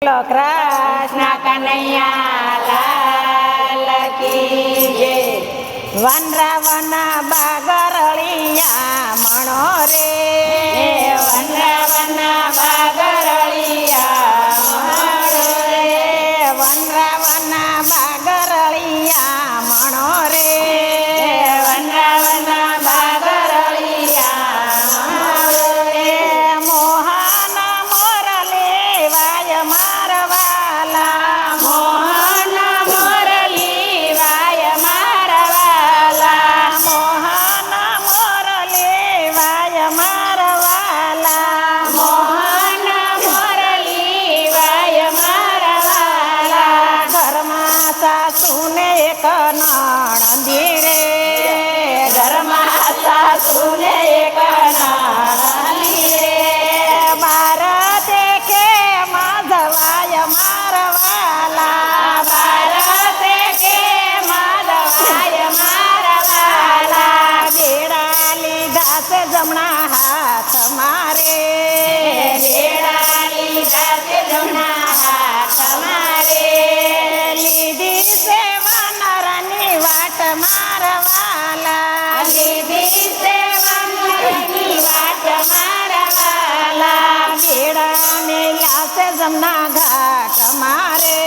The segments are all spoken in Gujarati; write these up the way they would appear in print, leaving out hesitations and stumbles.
કૃષ્ણ કનૈયા લાલ કી જય. વનરાવન બાગરળિયા મણો રે, વનરાવન બાગરળિયા મણો રે, વનરાવન બાગરળિયા મણો રે, વનરાવન બાગરળિયા મણો રે. મોહન મોર લેવાય મારવાલા, મોહન મોર લેવાય મારવાલા, મોહન મોર લેવાય મારવાલા, મોહન મોર લેવાય મારવાલા. ઘરમાં સાસુને એક નણંદી રે, ઘરમાં સાસુને એક નણંદી રે. બાર દેખે માધવાય મારવાલા, બાર દેખે માધવાય મારવાલા. બેડા લીધા છે જમણા હાથ મારે, બેડા લીધા છે જમણા હાથ મારે. લીધી છે વાનરની વાટ મારવાલા, લીધી છે વાનરની વાટ મારવાલા. બેડા મેલા છે જમના ઘાટ મારે,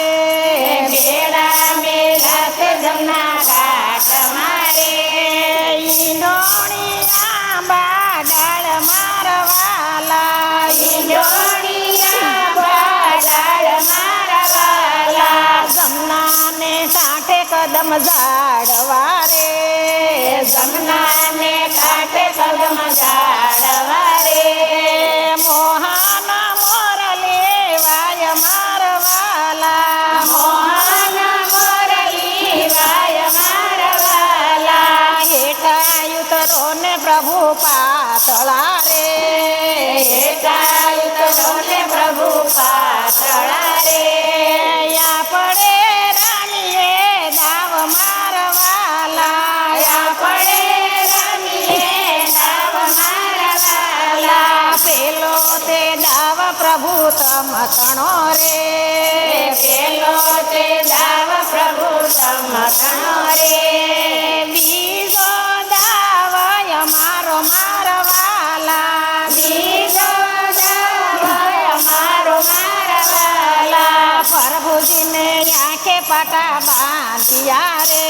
બેડા મેલા છે જમના ઘાટ મારે. ઈંડોણી આંબા ડાળ મારવાલા, ઈંડોણી આંબા ડાળ મારવાલા. જમનાને કાંઠે કદમ ઝાડવા રે, જમનાને કાંઠે કદમ ઝાડવા રે. મોહન મોર લેવાય મારવાલા, મોહન મોર લેવાય મારવાલા. હેઠા ઉતરો ને પ્રભુ પાતળા રે, હેઠા ઉતરો ને પ્રભુ પાતળા રે. આપણે રામીએ દાવ મારવાલા, આપણે રામીએ દાવ મારવાલા. પેલો તે દાવ પ્રભુ તમતણો રે, પેલો તે દાવ પ્રભુ તમતણો રે. બીજો દાવ અમારો મારવાલા, બીજો દાવ અમારો મારવાલા. પ્રભુજીને આંખે પાટા બાંધિયા રે,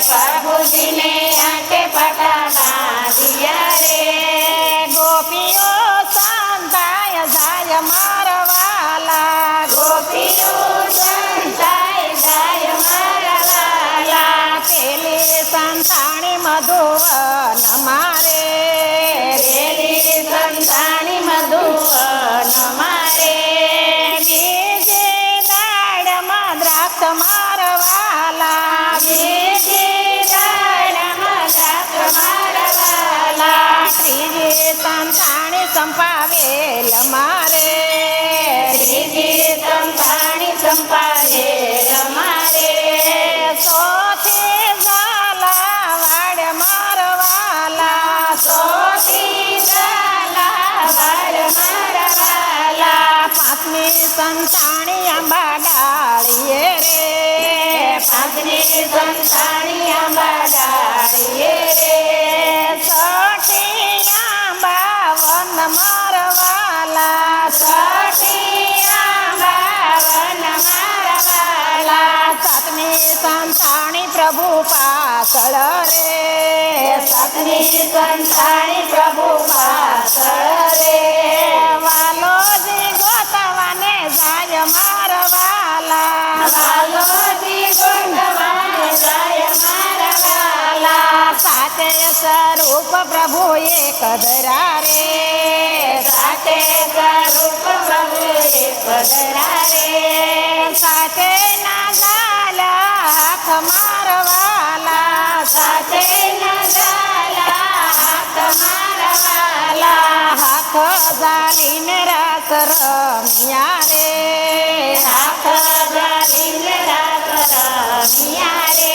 પ્રભુજીને આંખે પાટા બાંધિયા રે. ગોપીઓ સંતાય જાય મારવાલા, ગોપીઓ સંતાય જાય મારવાલા. પેલી સંતાણી મધુવન મારે, પેલી સંતાણી મધુવન મારે. બીજે દાડમાં દ્રાક્ષ મારવાલા, બીજે દાડમાં દ્રાક્ષ મારવાલા. ત્રીજી સંતાણી સંપાવેલ મારે, ત્રીજી સંતાણી સંપાવેલ મારે. સોથી ઝાલા વાડ મારવાલા, સોથી ઝાલા વાડ મારવાલા. પાંચમી સંતાણી આંબા ડાળીએ રે, પાંચમી સંતાણી આંબા ડાળીએ રે. છઠ્ઠી આંબા વન મારવાલા, છઠ્ઠી આંબા વન મારવાલા. સાતમી સંતાણી પ્રભુ પાછળ રે, સાતમી સંતાણી પ્રભુ પાછળ રે. વાલોજી ગોતવાને જાય મારવાલા, વાલોજી ગોતવાને જાય મારવાલા. સાચે સ્વરૂપ પ્રભુ એક ધરા રે, સાચે સ્વરૂપ પ્રભુ એક ધરા રે. સાચે ના ઝાલા હાથ મારવાલા, સાચે ના ઝાલા હાથ મારવાલા. હાથ ઝાલીને રાસ રમ્યા રે, હાથ ઝાલીને રાસ રમ્યા રે.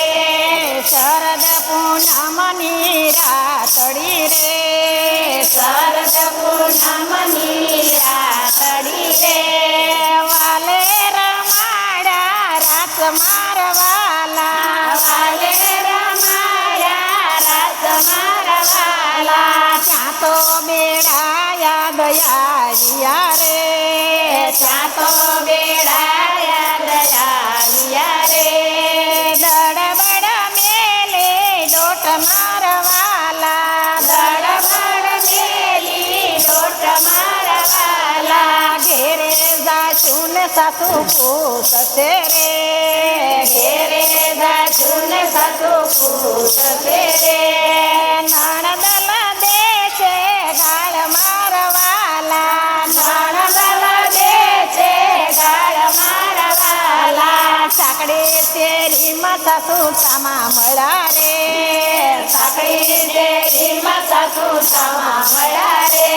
શરદ પૂનમની રાતડી રે, શરદ પૂનમની રાતડી રે. વાલે જાશું ને સાસુ પૂછશે રે ઘેરે જાશું ને સાસુ પૂછશે રે નણદલ દેશે ગાળ મારવાલા નણદલ દેશે ગાળ મારવાલા સાંકડી શેરીમાં સાસુ સામા મળ્યા રે સાંકડી શેરીમાં સાસુ સામા મળ્યા રે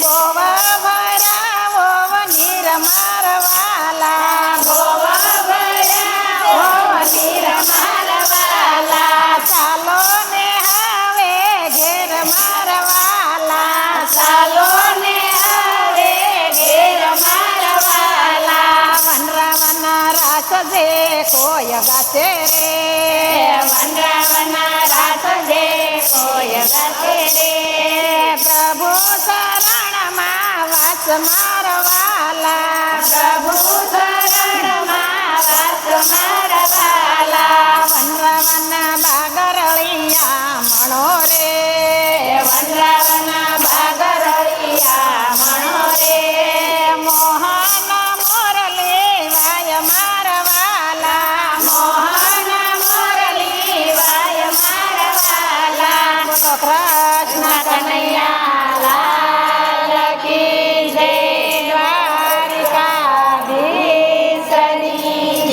બોવા ભરાવો નીર મારવાલા બોવા ભરાવો નીર મારવાલા ચાલો ને હવે ઘેર મારવાલા ચાલો ને હવે ઘેર મારવાલા વનરાવના રાસ જે કોઈ ગાતે રે વનરાવના